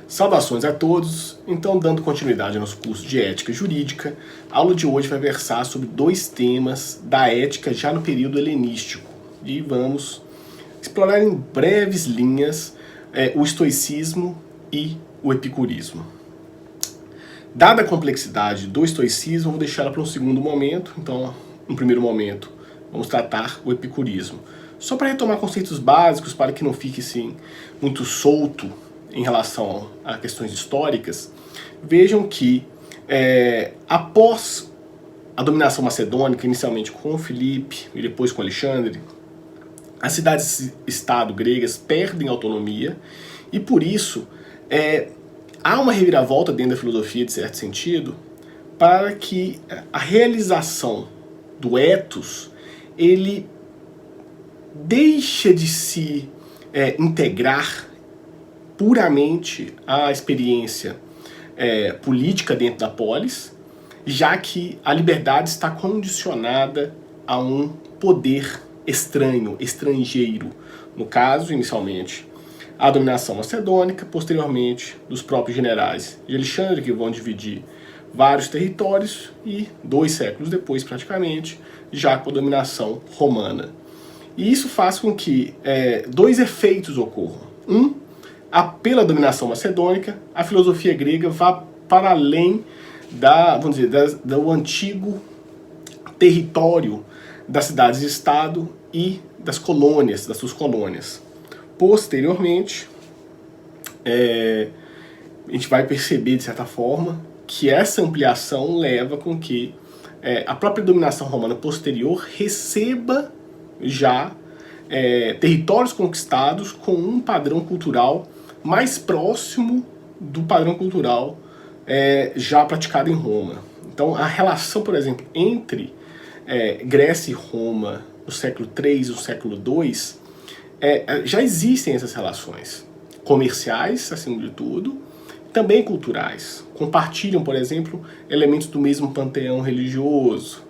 Saudações a todos. Então, dando continuidade ao nosso curso de Ética Jurídica, a aula de hoje vai versar sobre dois temas da ética já no período helenístico. E vamos explorar em breves linhas o estoicismo e o epicurismo. Dada a complexidade do estoicismo, vou deixá-la para um segundo momento. Então, no primeiro momento, vamos tratar o epicurismo. Só para retomar conceitos básicos, para que não fique assim, muito solto em relação a questões históricas, vejam que após a dominação macedônica, inicialmente com Filipe e depois com Alexandre, as cidades-estado gregas perdem autonomia e por isso há uma reviravolta dentro da filosofia, de certo sentido, para que a realização do ethos, ele deixa de se integrar puramente à experiência política dentro da polis, já que a liberdade está condicionada a um poder estranho, estrangeiro. No caso, inicialmente, a dominação macedônica, posteriormente, dos próprios generais de Alexandre, que vão dividir vários territórios, e 2 séculos depois, praticamente, já com a dominação romana. E isso faz com que dois efeitos ocorram. Pela dominação macedônica, a filosofia grega vá para além do antigo território das cidades-estado e das colônias, das suas colônias. Posteriormente, a gente vai perceber, de certa forma, que essa ampliação leva com que a própria dominação romana posterior receba já territórios conquistados com um padrão cultural mais próximo do padrão cultural já praticado em Roma. Então, a relação, por exemplo, entre Grécia e Roma no século III e no século II, já existem essas relações comerciais, acima de tudo, também culturais. Compartilham, por exemplo, elementos do mesmo panteão religioso.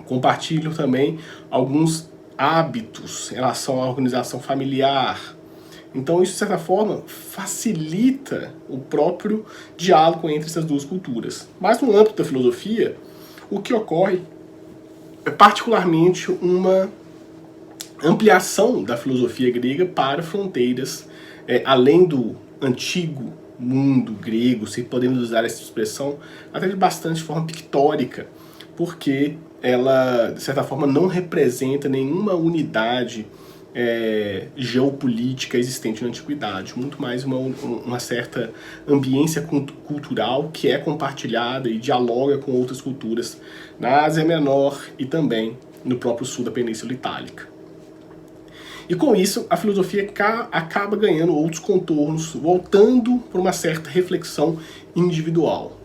Compartilham também alguns hábitos em relação à organização familiar. Então isso, de certa forma, facilita o próprio diálogo entre essas duas culturas. Mas no âmbito da filosofia, o que ocorre é particularmente uma ampliação da filosofia grega para fronteiras além do antigo mundo grego, se podemos usar essa expressão, até de bastante forma pictórica, porque ela, de certa forma, não representa nenhuma unidade geopolítica existente na antiguidade, muito mais uma certa ambiência cultural que é compartilhada e dialoga com outras culturas na Ásia Menor e também no próprio sul da Península Itálica. E com isso, a filosofia acaba ganhando outros contornos, voltando para uma certa reflexão individual.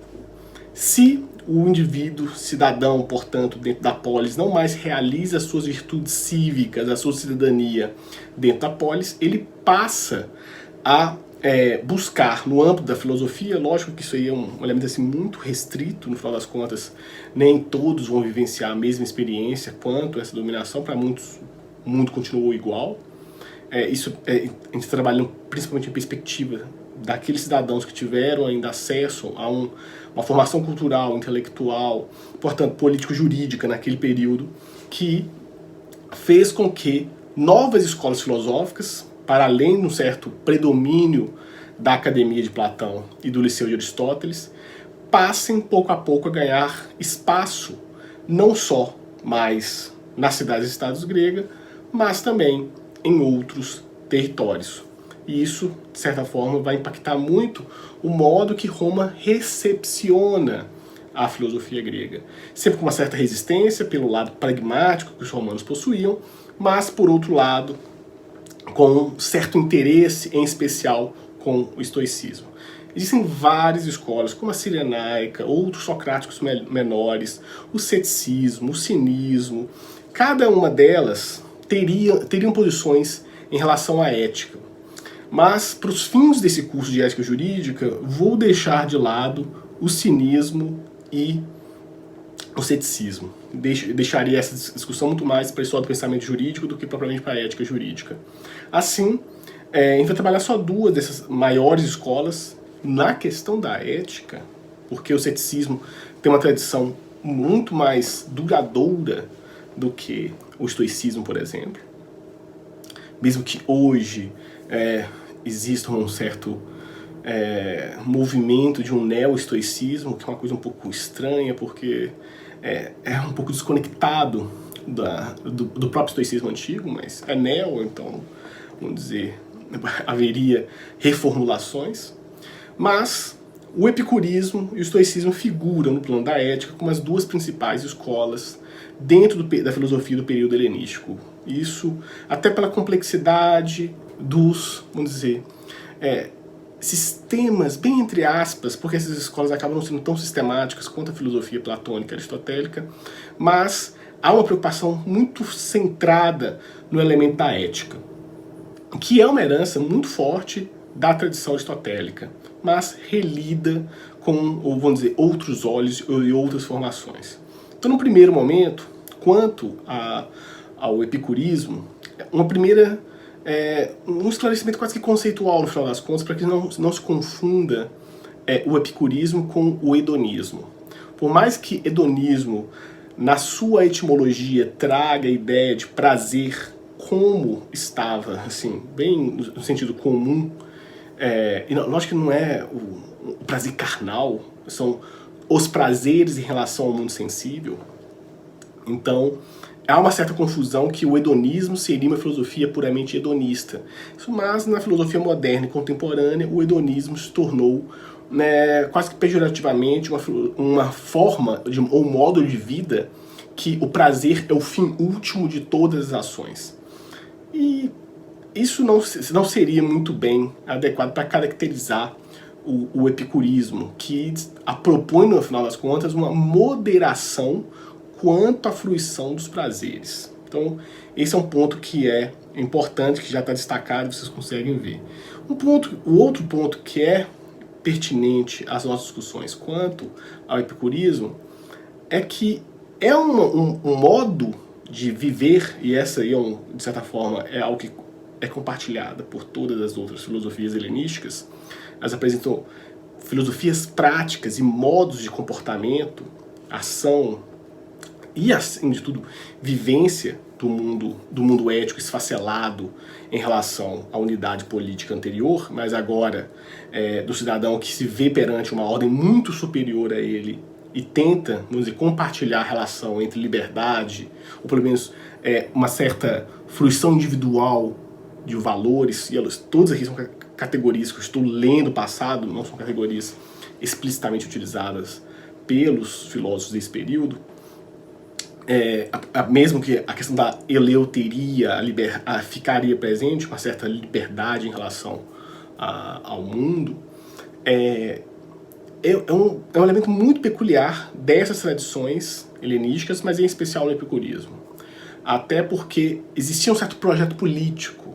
Se o indivíduo, cidadão, portanto, dentro da polis, não mais realiza as suas virtudes cívicas, a sua cidadania dentro da polis, ele passa a buscar, no âmbito da filosofia, lógico que isso aí é um elemento assim, muito restrito, no final das contas, nem todos vão vivenciar a mesma experiência quanto essa dominação, para muitos o mundo continuou igual. A gente trabalhando principalmente em perspectiva daqueles cidadãos que tiveram ainda acesso a uma formação cultural, intelectual, portanto político-jurídica naquele período, que fez com que novas escolas filosóficas, para além de um certo predomínio da Academia de Platão e do Liceu de Aristóteles, passem pouco a pouco a ganhar espaço, não só mais nas cidades-estados gregas, mas também em outros territórios. E isso, de certa forma, vai impactar muito o modo que Roma recepciona a filosofia grega. Sempre com uma certa resistência pelo lado pragmático que os romanos possuíam, mas, por outro lado, com um certo interesse, em especial com o estoicismo. Existem várias escolas, como a cirenaica, outros socráticos menores, o ceticismo, o cinismo. Cada uma delas teriam posições em relação à ética. Mas, para os fins desse curso de ética jurídica, vou deixar de lado o cinismo e o ceticismo. Deixaria essa discussão muito mais para a história do pensamento jurídico do que propriamente para a ética jurídica. Assim, a gente vai trabalhar só duas dessas maiores escolas, na questão da ética, porque o ceticismo tem uma tradição muito mais duradoura do que o estoicismo, por exemplo. Mesmo que hoje exista um certo movimento de um neo-estoicismo, que é uma coisa um pouco estranha, porque é um pouco desconectado do próprio estoicismo antigo, mas é neo, então, vamos dizer, haveria reformulações. Mas o epicurismo e o estoicismo figuram no plano da ética como as duas principais escolas dentro da filosofia do período helenístico. Isso até pela complexidade dos, vamos dizer, sistemas, bem entre aspas, porque essas escolas acabam não sendo tão sistemáticas quanto a filosofia platônica e aristotélica, mas há uma preocupação muito centrada no elemento da ética, que é uma herança muito forte da tradição aristotélica, mas relida com, ou vamos dizer, outros olhos e outras formações. Então, no primeiro momento, quanto ao epicurismo, um esclarecimento quase que conceitual, no final das contas, para que não se confunda o epicurismo com o hedonismo. Por mais que hedonismo, na sua etimologia, traga a ideia de prazer como estava, assim, bem no sentido comum, e lógico que não é o prazer carnal, são os prazeres em relação ao mundo sensível. Então, há uma certa confusão que o hedonismo seria uma filosofia puramente hedonista. Mas na filosofia moderna e contemporânea, o hedonismo se tornou, quase que pejorativamente, uma forma ou modo de vida que o prazer é o fim último de todas as ações. E isso não seria muito bem adequado para caracterizar o epicurismo, que propõe, no final das contas, uma moderação quanto à fruição dos prazeres. Então, esse é um ponto que é importante, que já está destacado, vocês conseguem ver. O outro ponto que é pertinente às nossas discussões quanto ao epicurismo é que é um modo de viver, e essa aí, de certa forma, é algo que é compartilhada por todas as outras filosofias helenísticas. Elas apresentam filosofias práticas e modos de comportamento, ação e, acima de tudo, vivência do mundo ético esfacelado em relação à unidade política anterior, mas agora do cidadão que se vê perante uma ordem muito superior a ele e tenta, vamos dizer, compartilhar a relação entre liberdade, ou pelo menos uma certa fruição individual de valores, e elas todas aqui são categorias que eu estou lendo passado, não são categorias explicitamente utilizadas pelos filósofos desse período. Mesmo que a questão da eleuteria ficaria presente, uma certa liberdade em relação ao mundo, é um elemento muito peculiar dessas tradições helenísticas, mas em especial no epicurismo. Até porque existia um certo projeto político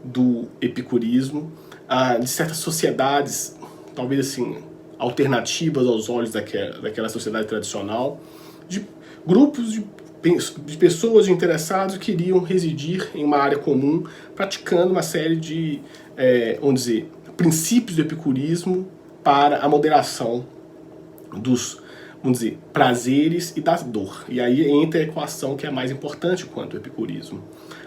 do epicurismo, de certas sociedades, talvez assim, alternativas aos olhos daquela sociedade tradicional, de grupos de pessoas, de interessados que queriam residir em uma área comum, praticando uma série de, vamos dizer, princípios do epicurismo para a moderação dos, vamos dizer, prazeres e da dor. E aí entra a equação que é a mais importante quanto ao epicurismo,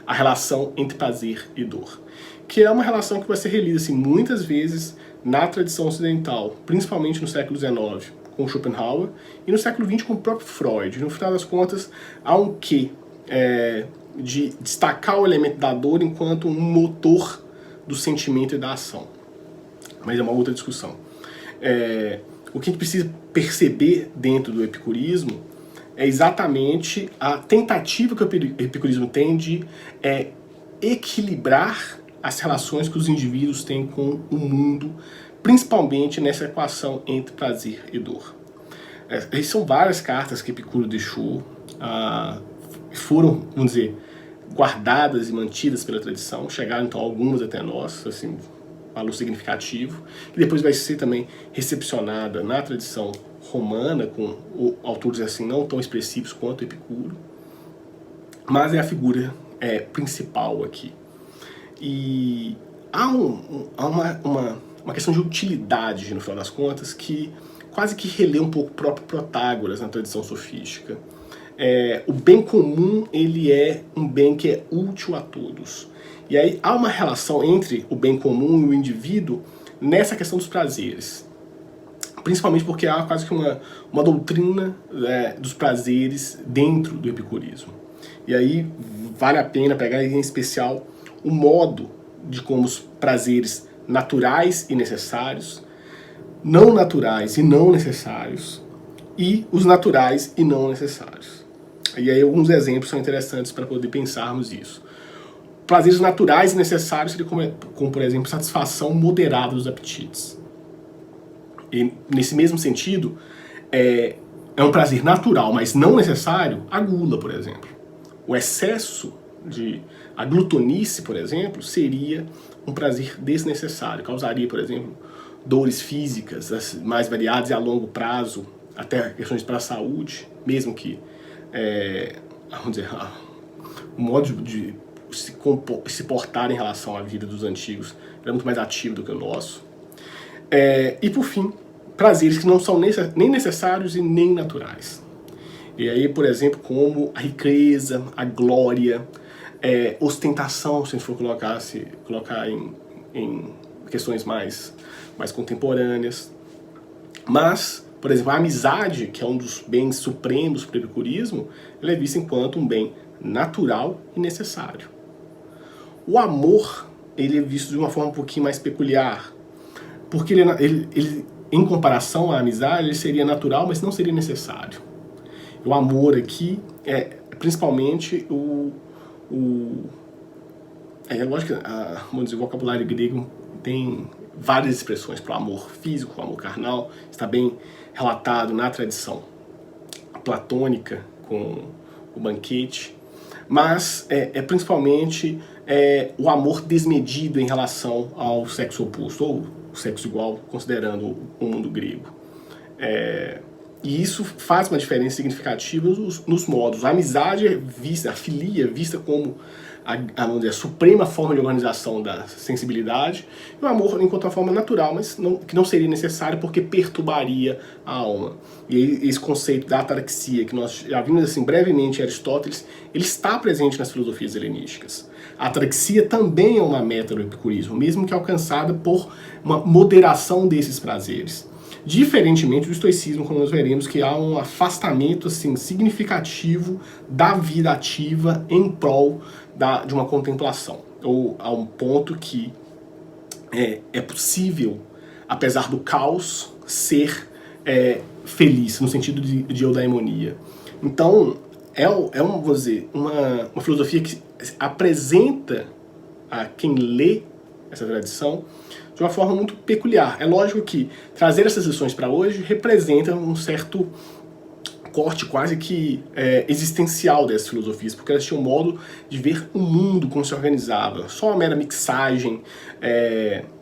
a relação entre prazer e dor, que é uma relação que vai ser relida assim, muitas vezes na tradição ocidental, principalmente no século XIX, com Schopenhauer, e no século XX com o próprio Freud. No final das contas, há um quê de destacar o elemento da dor enquanto um motor do sentimento e da ação. Mas é uma outra discussão. O que a gente precisa perceber dentro do epicurismo é exatamente a tentativa que o epicurismo tem de equilibrar as relações que os indivíduos têm com o mundo, principalmente nessa equação entre prazer e dor. São várias cartas que Epicuro deixou, foram, vamos dizer, guardadas e mantidas pela tradição, chegaram então algumas até nós, assim, valor significativo, que depois vai ser também recepcionada na tradição romana, com autores assim não tão expressivos quanto Epicuro, mas é a figura principal aqui. E há uma questão de utilidade, no final das contas, que quase que relê um pouco o próprio Protágoras na tradição sofística. O bem comum, ele é um bem que é útil a todos. E aí há uma relação entre o bem comum e o indivíduo nessa questão dos prazeres. Principalmente porque há quase que uma doutrina dos prazeres dentro do epicurismo. E aí vale a pena pegar em especial o modo de como os prazeres naturais e necessários, não naturais e não necessários, e os naturais e não necessários. E aí alguns exemplos são interessantes para poder pensarmos isso. Prazeres naturais e necessários seriam como, por exemplo, satisfação moderada dos apetites. E nesse mesmo sentido, é um prazer natural, mas não necessário, a gula, por exemplo. O excesso a glutonice, por exemplo, seria um prazer desnecessário. Causaria, por exemplo, dores físicas mais variadas e a longo prazo, até questões para a saúde, mesmo que, vamos dizer, o modo de se portar em relação à vida dos antigos era muito mais ativo do que o nosso. E por fim, prazeres que não são nem necessários e nem naturais. E aí, por exemplo, como a riqueza, a glória, ostentação, se a gente for colocar em questões mais contemporâneas. Mas, por exemplo, a amizade, que é um dos bens supremos para o epicurismo, ela é vista enquanto um bem natural e necessário. O amor, ele é visto de uma forma um pouquinho mais peculiar, porque ele em comparação à amizade, ele seria natural, mas não seria necessário. O amor aqui é principalmente lógico que vamos dizer, o vocabulário grego tem várias expressões para o amor físico, o amor carnal, está bem relatado na tradição platônica com o banquete, mas principalmente o amor desmedido em relação ao sexo oposto, ou o sexo igual, considerando o mundo grego. E isso faz uma diferença significativa nos modos. A amizade é vista, a filia é vista como a suprema forma de organização da sensibilidade, e o amor enquanto uma forma natural, mas que não seria necessário porque perturbaria a alma. E aí, esse conceito da ataraxia, que nós já vimos assim brevemente em Aristóteles, ele está presente nas filosofias helenísticas. A ataraxia também é uma meta do epicurismo, mesmo que alcançada por uma moderação desses prazeres. Diferentemente do estoicismo, como nós veremos, que há um afastamento assim, significativo da vida ativa em prol de uma contemplação, ou a um ponto que é possível, apesar do caos, ser feliz, no sentido de eudaimonia. Então, vou dizer, uma filosofia que apresenta a quem lê essa tradição de uma forma muito peculiar. É lógico que trazer essas lições para hoje representa um certo corte quase que existencial dessas filosofias, porque elas tinham um modo de ver o mundo como se organizava. Só uma mera mixagem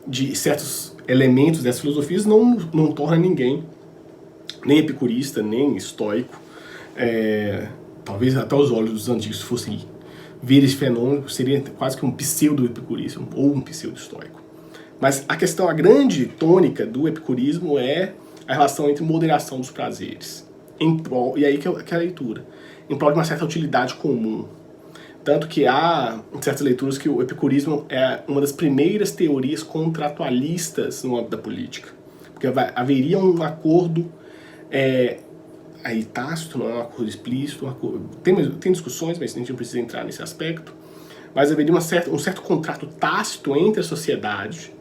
de certos elementos dessas filosofias não torna ninguém nem epicurista, nem estoico. Talvez até os olhos dos antigos fossem ver esse fenômeno, seria quase que um pseudo-epicurismo ou um pseudo-estoico. Mas a grande tônica do epicurismo é a relação entre moderação dos prazeres, e aí que é a leitura, em prol de uma certa utilidade comum. Tanto que há certas leituras que o epicurismo é uma das primeiras teorias contratualistas no âmbito da política. Porque haveria um acordo aí tácito, não é um acordo explícito, tem discussões, mas a gente não precisa entrar nesse aspecto, mas haveria um certo contrato tácito entre a sociedade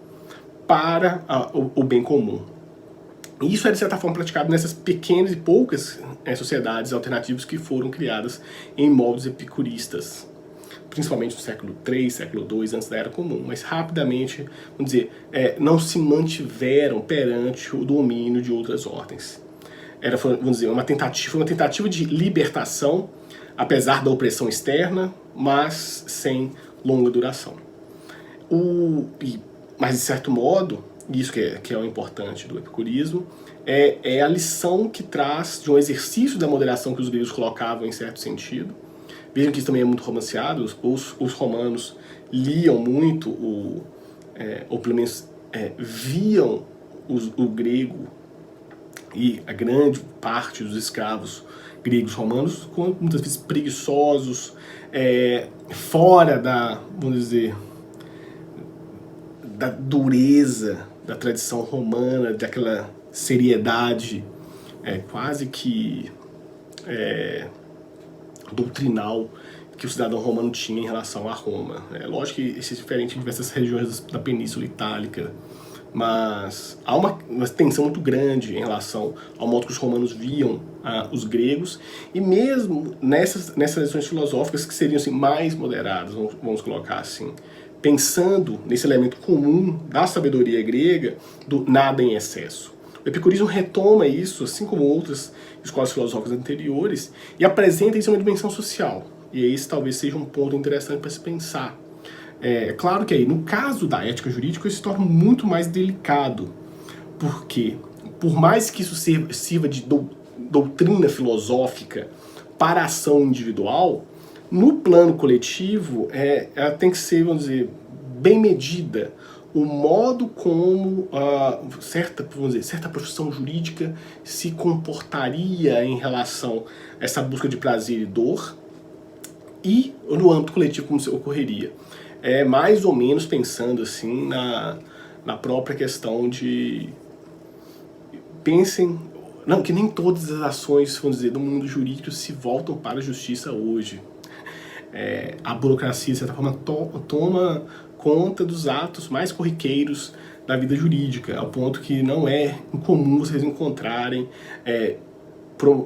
para o bem comum. E isso é, de certa forma, praticado nessas pequenas e poucas sociedades alternativas que foram criadas em moldes epicuristas, principalmente no século III, século II, antes da Era Comum, mas rapidamente, vamos dizer, não se mantiveram perante o domínio de outras ordens. Vamos dizer, uma tentativa de libertação, apesar da opressão externa, mas sem longa duração. Mas, de certo modo, isso que é o importante do epicurismo, é a lição que traz de um exercício da moderação que os gregos colocavam em certo sentido. Vejam que isso também é muito romanceado, os romanos liam muito, ou pelo menos viam o grego e a grande parte dos escravos gregos romanos como muitas vezes preguiçosos, fora da, vamos dizer, da dureza da tradição romana, daquela seriedade quase que doutrinal que o cidadão romano tinha em relação a Roma. É lógico que isso é diferente em diversas regiões da Península Itálica, mas há uma tensão muito grande em relação ao modo que os romanos viam os gregos, e mesmo nessas lições filosóficas que seriam assim, mais moderadas, vamos colocar assim, pensando nesse elemento comum da sabedoria grega, do nada em excesso. O epicurismo retoma isso, assim como outras escolas filosóficas anteriores, e apresenta isso em uma dimensão social. E esse talvez seja um ponto interessante para se pensar. É claro que aí, no caso da ética jurídica, isso se torna muito mais delicado, porque, por mais que isso sirva de doutrina filosófica para a ação individual, no plano coletivo, ela tem que ser, vamos dizer, bem medida. O modo como certa profissão jurídica se comportaria em relação a essa busca de prazer e dor, e no âmbito coletivo como isso ocorreria. Mais ou menos pensando assim na própria questão de... Pensem... Não, que nem todas as ações, vamos dizer, do mundo jurídico se voltam para a justiça hoje. A burocracia, de certa forma, toma conta dos atos mais corriqueiros da vida jurídica, ao ponto que não é incomum vocês encontrarem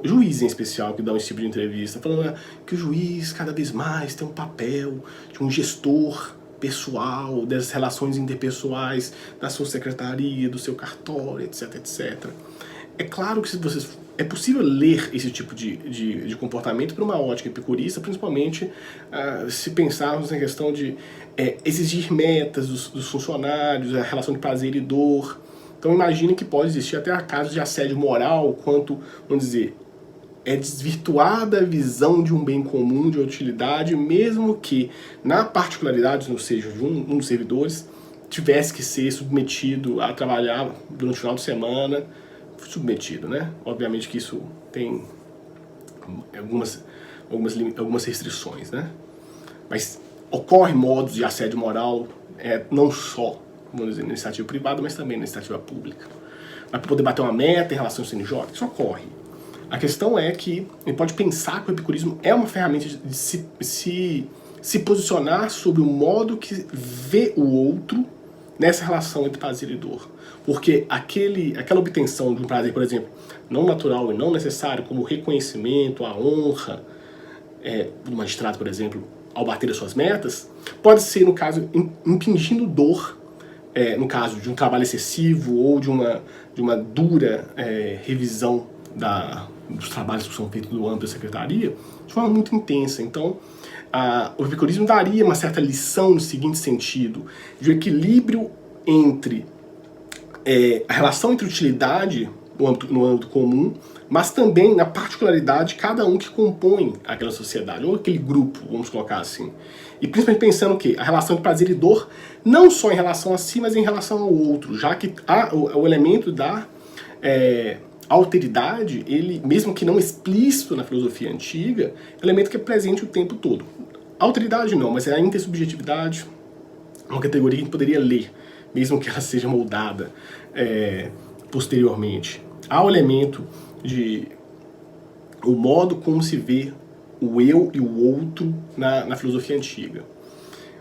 juízes em especial que dão esse tipo de entrevista, falando que o juiz cada vez mais tem um papel de um gestor pessoal, das relações interpessoais, da sua secretaria, do seu cartório, etc, etc. É claro que é possível ler esse tipo de comportamento por uma ótica epicurista, principalmente se pensarmos na questão de exigir metas dos funcionários, a relação de prazer e dor. Então imagine que pode existir até casos de assédio moral, quanto, vamos dizer, é desvirtuada a visão de um bem comum, de utilidade, mesmo que, na particularidade, ou seja, de um dos servidores, tivesse que ser submetido a trabalhar durante o final de semana, submetido, né? Obviamente que isso tem algumas restrições, né? Mas ocorre modos de assédio moral, não só, vamos dizer, na iniciativa privada, mas também na iniciativa pública. Mas para poder bater uma meta em relação ao CNJ, isso ocorre. A questão é que ele pode pensar que o epicurismo é uma ferramenta de se posicionar sobre o modo que vê o outro nessa relação entre prazer e dor. Porque aquela obtenção de um prazer, por exemplo, não natural e não necessário, como o reconhecimento, a honra do magistrado, por exemplo, ao bater as suas metas, pode ser, no caso, impingindo dor, no caso de um trabalho excessivo ou de uma dura revisão dos trabalhos que são feitos no âmbito da secretaria, de forma muito intensa. Então, o epicurismo daria uma certa lição no seguinte sentido, de um equilíbrio entre a relação entre utilidade no âmbito comum, mas também na particularidade de cada um que compõe aquela sociedade, ou aquele grupo, vamos colocar assim. E principalmente pensando que a relação de prazer e dor, não só em relação a si, mas em relação ao outro, já que o elemento da alteridade, ele, mesmo que não explícito na filosofia antiga, é um elemento que é presente o tempo todo. Alteridade não, mas é a intersubjetividade, uma categoria que a gente poderia ler, mesmo que ela seja moldada posteriormente. Há o elemento o modo como se vê o eu e o outro na filosofia antiga.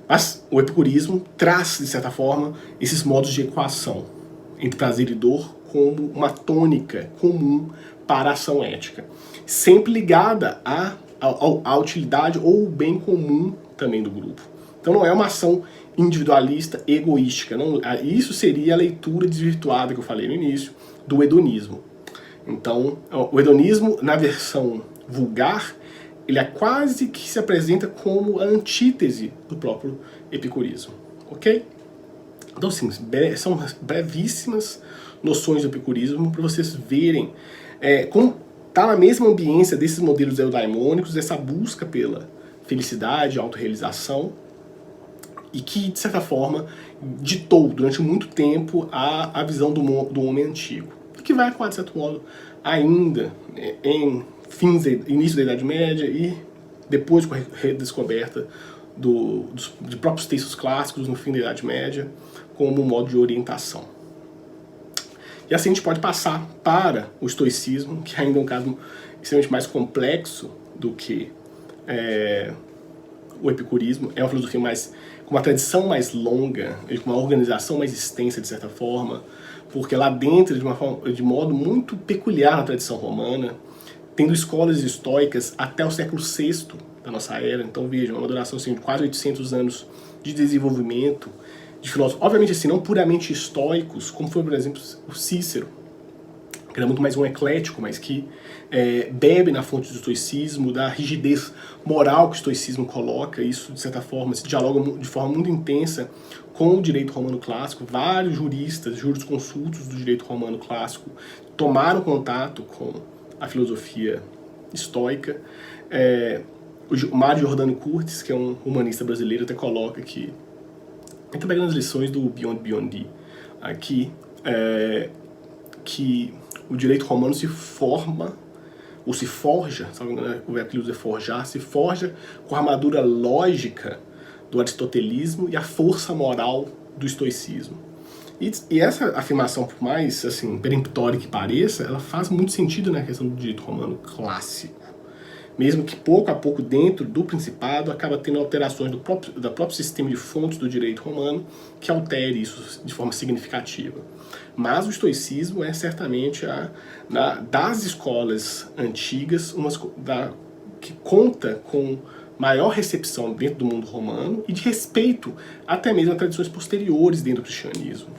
Mas o epicurismo traz, de certa forma, esses modos de equação entre prazer e dor como uma tônica comum para a ação ética, sempre ligada à utilidade ou o bem comum também do grupo. Então não é uma ação individualista, egoística. Não, isso seria a leitura desvirtuada que eu falei no início do hedonismo. Então, o hedonismo, na versão vulgar, ele quase que se apresenta como a antítese do próprio epicurismo. Ok? Então, assim, são brevíssimas noções do epicurismo para vocês verem como está na mesma ambiência desses modelos eudaimônicos, dessa busca pela felicidade, autorrealização, e que, de certa forma, ditou durante muito tempo a visão do homem antigo. E que vai atuar, de certo modo, ainda em início da Idade Média e depois com a redescoberta de próprios textos clássicos no fim da Idade Média, como modo de orientação. E assim a gente pode passar para o estoicismo, que ainda é um caso extremamente mais complexo do que o epicurismo. É uma filosofia com uma tradição mais longa, com uma organização mais extensa, de certa forma, porque lá dentro, de modo muito peculiar na tradição romana, tendo escolas estoicas até o século VI da nossa era. Então vejam, uma duração assim, de quase 800 anos de desenvolvimento de filósofos, obviamente assim, não puramente estoicos, como foi, por exemplo, o Cícero, que era muito mais um eclético, mas que bebe na fonte do estoicismo, da rigidez moral que o estoicismo coloca. Isso, de certa forma, se dialoga de forma muito intensa com o direito romano clássico. Vários juristas, jurisconsultos do direito romano clássico tomaram contato com a filosofia estoica. O Mário Giordano Curtis, que é um humanista brasileiro, até coloca que ele está pegando as lições do Beyond Beyond aqui, que o direito romano se forma, ou se forja, sabe, o verbo que ele usa é forjar, se forja com a armadura lógica do aristotelismo e a força moral do estoicismo. E essa afirmação, por mais assim, peremptória que pareça, ela faz muito sentido na questão do direito romano clássico. Mesmo que pouco a pouco dentro do Principado acaba tendo alterações do próprio sistema de fontes do direito romano que altere isso de forma significativa. Mas o estoicismo é certamente das escolas antigas, que conta com maior recepção dentro do mundo romano e de respeito até mesmo a tradições posteriores dentro do cristianismo.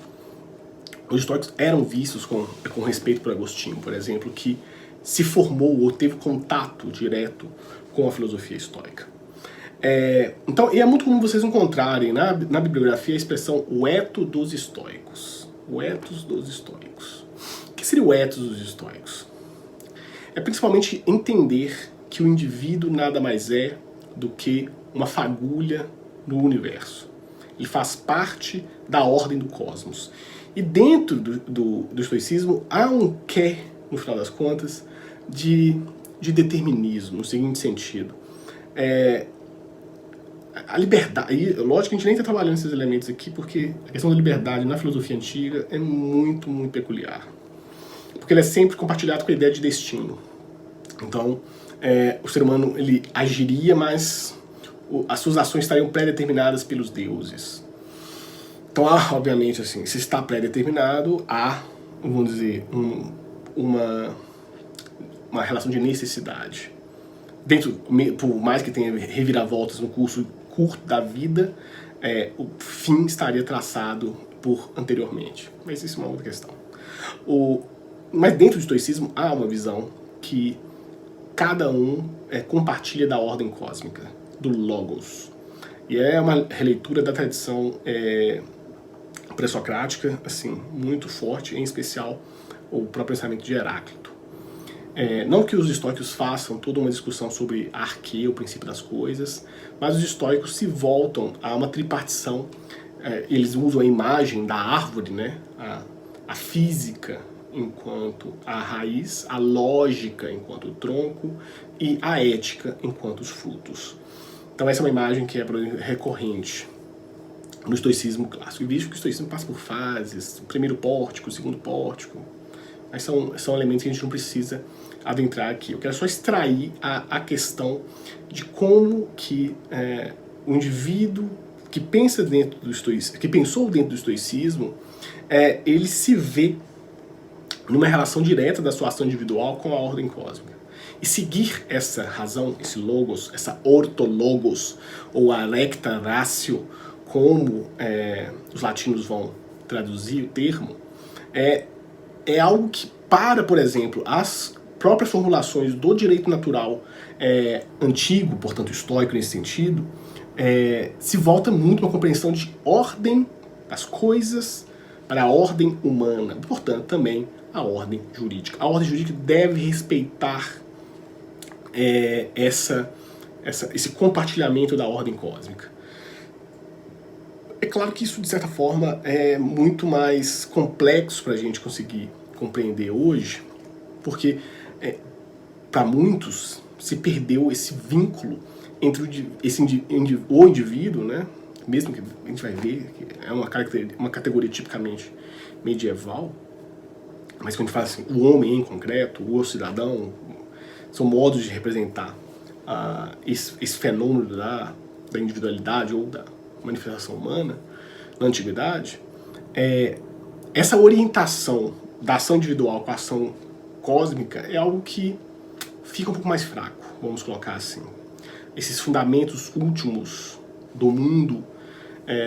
Os estoicos eram vistos com respeito por Agostinho, por exemplo, que se formou ou teve contato direto com a filosofia estoica. Então, e é muito comum vocês encontrarem na bibliografia a expressão o eto dos estoicos. O etos dos estoicos. O que seria o etos dos estoicos? É principalmente entender que o indivíduo nada mais é do que uma fagulha no universo. Ele faz parte da ordem do cosmos. E dentro do estoicismo há um quê, no final das contas, de determinismo, no seguinte sentido. A liberdade, e lógico que a gente nem está trabalhando esses elementos aqui, porque a questão da liberdade na filosofia antiga é muito, muito peculiar. Porque ele é sempre compartilhado com a ideia de destino. Então, o ser humano ele agiria, mas as suas ações estariam pré-determinadas pelos deuses. Então, obviamente, assim, se está pré-determinado, há, vamos dizer, uma relação de necessidade. Por mais que tenha reviravoltas no curso curto da vida, o fim estaria traçado por anteriormente. Mas isso é uma outra questão. Mas dentro do estoicismo há uma visão que cada um compartilha da ordem cósmica, do Logos. E é uma releitura da tradição pré-socrática, assim, muito forte, em especial o próprio pensamento de Heráclito. Não que os estoicos façam toda uma discussão sobre a arquê, o princípio das coisas, mas os estoicos se voltam a uma tripartição. Eles usam a imagem da árvore, né? A física enquanto a raiz, a lógica enquanto o tronco e a ética enquanto os frutos. Então essa é uma imagem que é recorrente no estoicismo clássico. E visto que o estoicismo passa por fases, o primeiro pórtico, o segundo pórtico, mas são elementos que a gente não precisa adentrar aqui. Eu quero só extrair a questão de como que o indivíduo que pensa dentro do estoicismo, que pensou dentro do estoicismo, ele se vê numa relação direta da sua ação individual com a ordem cósmica. E seguir essa razão, esse logos, essa ortologos, ou alecta ratio, como os latinos vão traduzir o termo, é algo que, por exemplo, as próprias formulações do direito natural antigo, portanto estoico nesse sentido, se volta muito para uma compreensão de ordem das coisas para a ordem humana, portanto também a ordem jurídica. A ordem jurídica deve respeitar esse compartilhamento da ordem cósmica. É claro que isso, de certa forma, é muito mais complexo para a gente conseguir compreender hoje, porque para muitos se perdeu esse vínculo entre o indivíduo, né? Mesmo que a gente vai ver que é uma categoria tipicamente medieval, mas quando a gente fala assim, o homem em concreto, o cidadão, são modos de representar esse fenômeno da individualidade ou da manifestação humana na antiguidade. Essa orientação da ação individual com a ação cósmica é algo que fica um pouco mais fraco, vamos colocar assim. Esses fundamentos últimos do mundo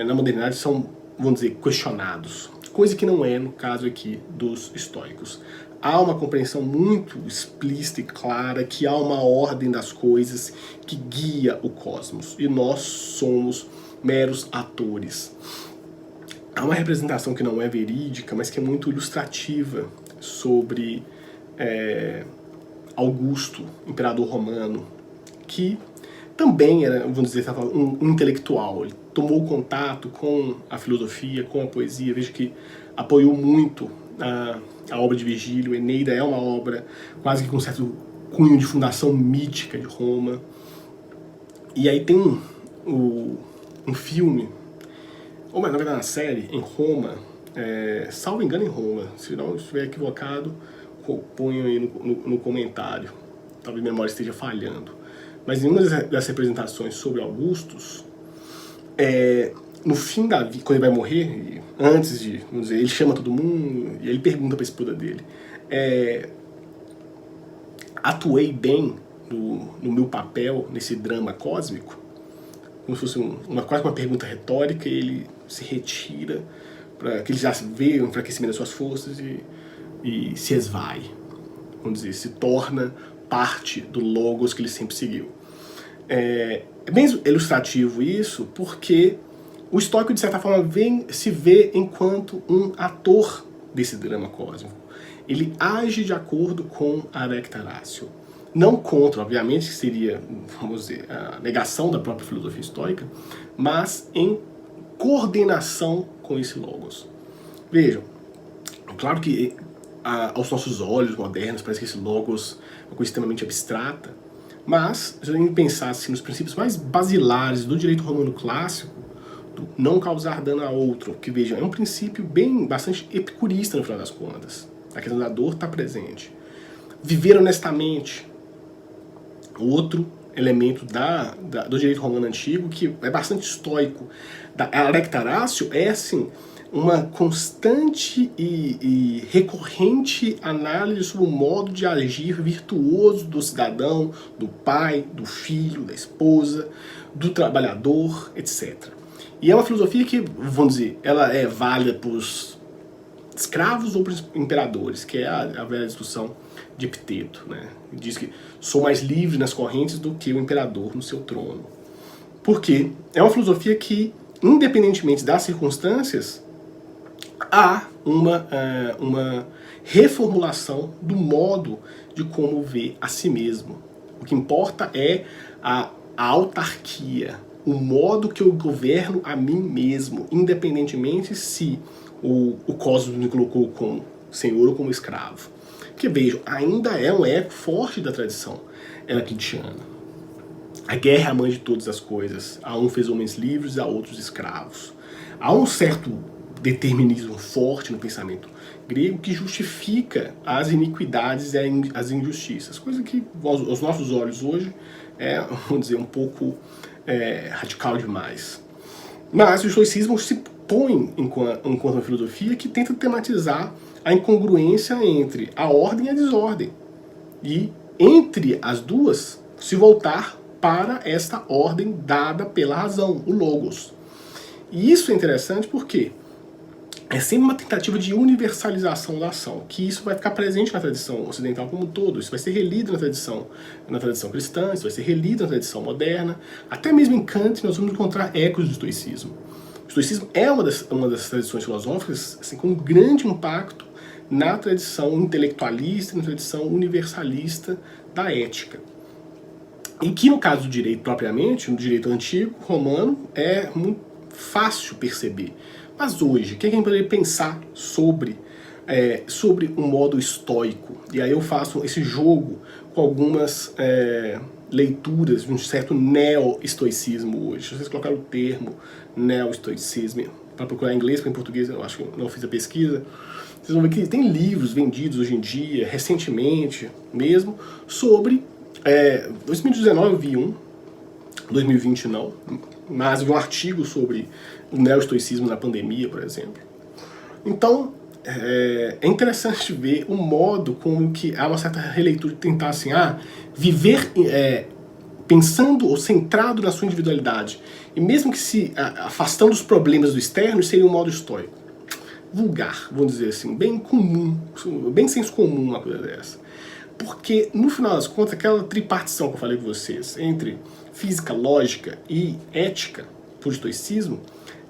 na modernidade são, vamos dizer, questionados. Coisa que não é no caso aqui dos estoicos. Há uma compreensão muito explícita e clara que há uma ordem das coisas que guia o cosmos. E nós somos meros atores. Há uma representação que não é verídica, mas que é muito ilustrativa sobre Augusto, imperador romano, que também era, vamos dizer, um intelectual. Ele tomou contato com a filosofia, com a poesia. Veja que apoiou muito a obra de Virgílio. Eneida é uma obra quase que com um certo cunho de fundação mítica de Roma. E aí tem um filme, ou melhor, na verdade uma série, em Roma, salvo engano em Roma, se não estiver equivocado, ponho aí no comentário, talvez a memória esteja falhando. Mas em uma das representações sobre Augustus, no fim da vida, quando ele vai morrer, antes de, vamos dizer, ele chama todo mundo e ele pergunta para a esposa dele: atuei bem no meu papel nesse drama cósmico? Como se fosse quase uma pergunta retórica, e ele se retira, que ele já vê o enfraquecimento das suas forças e se esvai, vamos dizer, se torna parte do logos que ele sempre seguiu. É bem ilustrativo isso, porque o estoico, de certa forma, se vê enquanto um ator desse drama cósmico. Ele age de acordo com a recta ratio. Não contra, obviamente, que seria, vamos dizer, a negação da própria filosofia estoica, mas em coordenação com esse logos. Vejam, claro que aos nossos olhos modernos parece que esse logos é uma coisa extremamente abstrata, mas se a gente pensar assim, nos princípios mais basilares do direito romano clássico, do não causar dano a outro, que vejam, é um princípio bastante epicurista no final das contas. A questão da dor está presente. Viver honestamente, outro elemento do direito romano antigo que é bastante estoico. A recta ratio é assim, uma constante e recorrente análise sobre o modo de agir virtuoso do cidadão, do pai, do filho, da esposa, do trabalhador, etc. E é uma filosofia que, vamos dizer, ela é válida para os escravos ou para os imperadores, que é a velha discussão de Epiteto, né? Ele diz que sou mais livre nas correntes do que o imperador no seu trono. Porque é uma filosofia que, independentemente das circunstâncias, há uma reformulação do modo de como vê a si mesmo. O que importa é a autarquia, o modo que eu governo a mim mesmo, independentemente se o cosmos me colocou como senhor ou como escravo. Que vejam, ainda é um eco forte da tradição heraclitiana. A guerra é a mãe de todas as coisas. A um fez homens livres, a outros escravos. Há um certo determinismo forte no pensamento grego que justifica as iniquidades e as injustiças. Coisa que, aos nossos olhos hoje, é, vamos dizer, um pouco radical demais. Mas o estoicismo se põe enquanto uma filosofia que tenta tematizar a incongruência entre a ordem e a desordem. E, entre as duas, se voltar para esta ordem dada pela razão, o logos. E isso é interessante porque é sempre uma tentativa de universalização da ação, que isso vai ficar presente na tradição ocidental como um todo, isso vai ser relido na tradição cristã, isso vai ser relido na tradição moderna, até mesmo em Kant nós vamos encontrar ecos do estoicismo. O estoicismo é uma das tradições filosóficas assim, com um grande impacto na tradição intelectualista, na tradição universalista da ética. E que no caso do direito propriamente, no direito antigo, romano, fácil perceber. Mas hoje, o que a gente poderia pensar sobre o modo estoico? E aí eu faço esse jogo com algumas leituras de um certo neo-estoicismo hoje. Vocês colocaram o termo neo-estoicismo para procurar em inglês, porque em português eu acho que eu não fiz a pesquisa. Vocês vão ver que tem livros vendidos hoje em dia, recentemente mesmo, sobre... 2019 eu vi um, 2020 não, mas eu vi um artigo sobre o neo-estoicismo na pandemia, por exemplo. Então, é interessante ver o modo como que há uma certa releitura de tentar assim, viver pensando ou centrado na sua individualidade, e mesmo que se afastando dos problemas do externo, seria um modo estoico. Vulgar, vamos dizer assim, bem comum, bem senso comum uma coisa dessa. Porque, no final das contas, aquela tripartição que eu falei com vocês, entre física, lógica e ética, por estoicismo,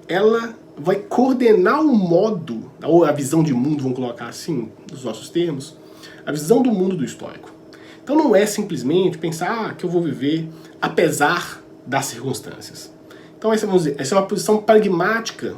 ela vai coordenar o modo, ou a visão de mundo, vamos colocar assim, nos nossos termos, a visão do mundo do estoico. Então não é simplesmente pensar que eu vou viver apesar das circunstâncias. Então essa é uma posição pragmática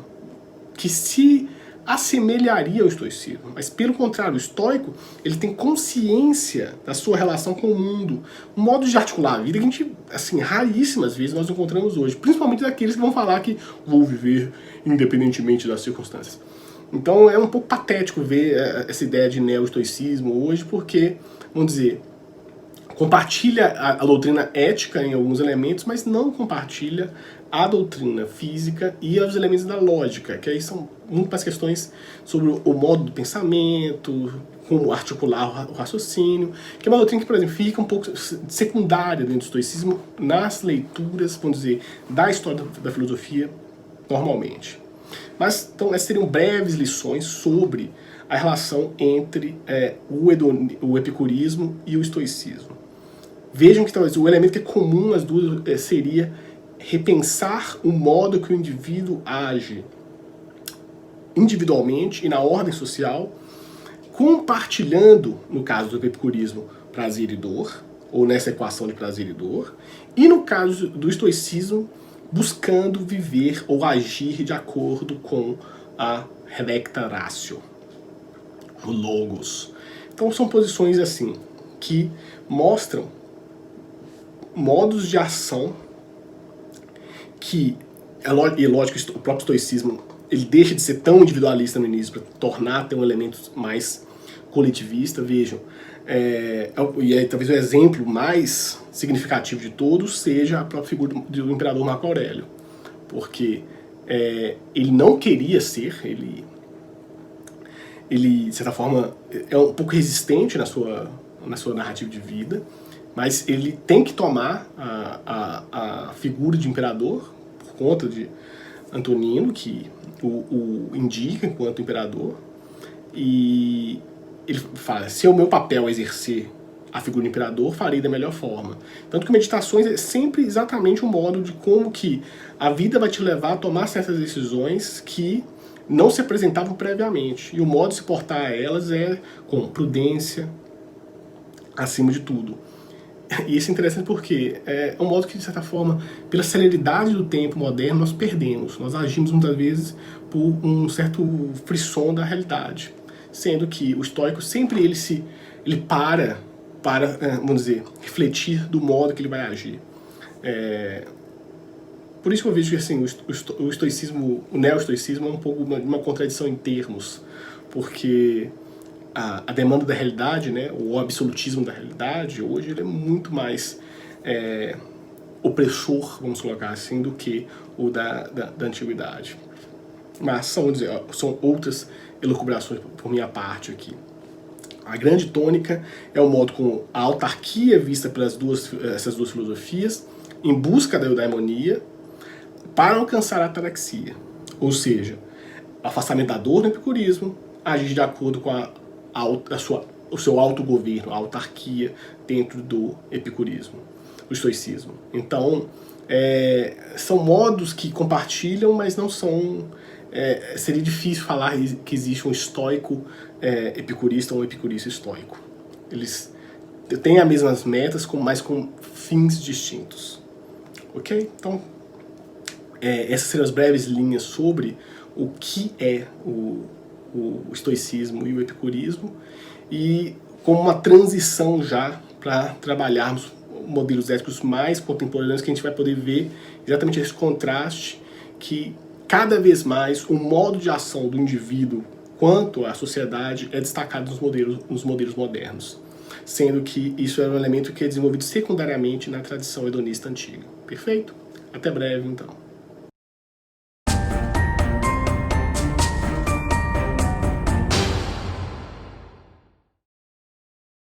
que se assemelharia ao estoicismo, mas pelo contrário, o estoico ele tem consciência da sua relação com o mundo, um modo de articular a vida que a gente, assim, raríssimas vezes nós encontramos hoje, principalmente daqueles que vão falar que vou viver independentemente das circunstâncias. Então é um pouco patético ver essa ideia de neo-estoicismo hoje, porque, vamos dizer, compartilha a doutrina ética em alguns elementos, mas não compartilha a doutrina física e os elementos da lógica, que aí são muito mais questões sobre o modo do pensamento, como articular o raciocínio, que é uma doutrina que, por exemplo, fica um pouco secundária dentro do estoicismo nas leituras, vamos dizer, da história da filosofia, normalmente. Mas, então, essas seriam breves lições sobre a relação entre o epicurismo e o estoicismo. Vejam que talvez o elemento que é comum às duas seria repensar o modo que o indivíduo age individualmente e na ordem social, compartilhando, no caso do epicurismo, prazer e dor, ou nessa equação de prazer e dor, e no caso do estoicismo, buscando viver ou agir de acordo com a recta ratio, o logos. Então são posições assim, que mostram modos de ação que, e lógico, o próprio estoicismo ele deixa de ser tão individualista no início para tornar ter um elemento mais coletivista. Vejam, e aí talvez o exemplo mais significativo de todos seja a própria figura do imperador Marco Aurélio, porque ele não queria ser, ele de certa forma é um pouco resistente na sua narrativa de vida, mas ele tem que tomar a figura de imperador por conta de Antonino, que o indica enquanto imperador, e ele fala, se é o meu papel exercer a figura do imperador, farei da melhor forma. Tanto que Meditações é sempre exatamente um modo de como que a vida vai te levar a tomar certas decisões que não se apresentavam previamente, e o modo de se portar a elas é com prudência, acima de tudo. E isso é interessante porque é um modo que, de certa forma, pela celeridade do tempo moderno, nós perdemos. Nós agimos muitas vezes por um certo frisson da realidade. Sendo que o estoico sempre ele para, vamos dizer, refletir do modo que ele vai agir. Por isso que eu vejo que assim, o estoicismo, o neo-estoicismo é um pouco uma contradição em termos, porque a demanda da realidade, né, o absolutismo da realidade, hoje ele é muito mais opressor, vamos colocar assim, do que o da antiguidade. Mas são outras elucubrações por minha parte aqui. A grande tônica é o modo como a autarquia é vista pelas essas duas filosofias em busca da eudaimonia para alcançar a ataraxia, ou seja, afastamento da dor no epicurismo, agir de acordo com o seu autogoverno, a autarquia dentro do epicurismo, do estoicismo. Então, são modos que compartilham, mas não são... seria difícil falar que existe um estoico epicurista ou um epicurista estoico. Eles têm as mesmas metas, mas com fins distintos. Ok? Então, essas seriam as breves linhas sobre o que é o estoicismo e o epicurismo, e como uma transição já para trabalharmos modelos éticos mais contemporâneos, que a gente vai poder ver exatamente esse contraste, que cada vez mais o modo de ação do indivíduo quanto à sociedade é destacado nos modelos modernos, sendo que isso é um elemento que é desenvolvido secundariamente na tradição hedonista antiga. Perfeito? Até breve, então.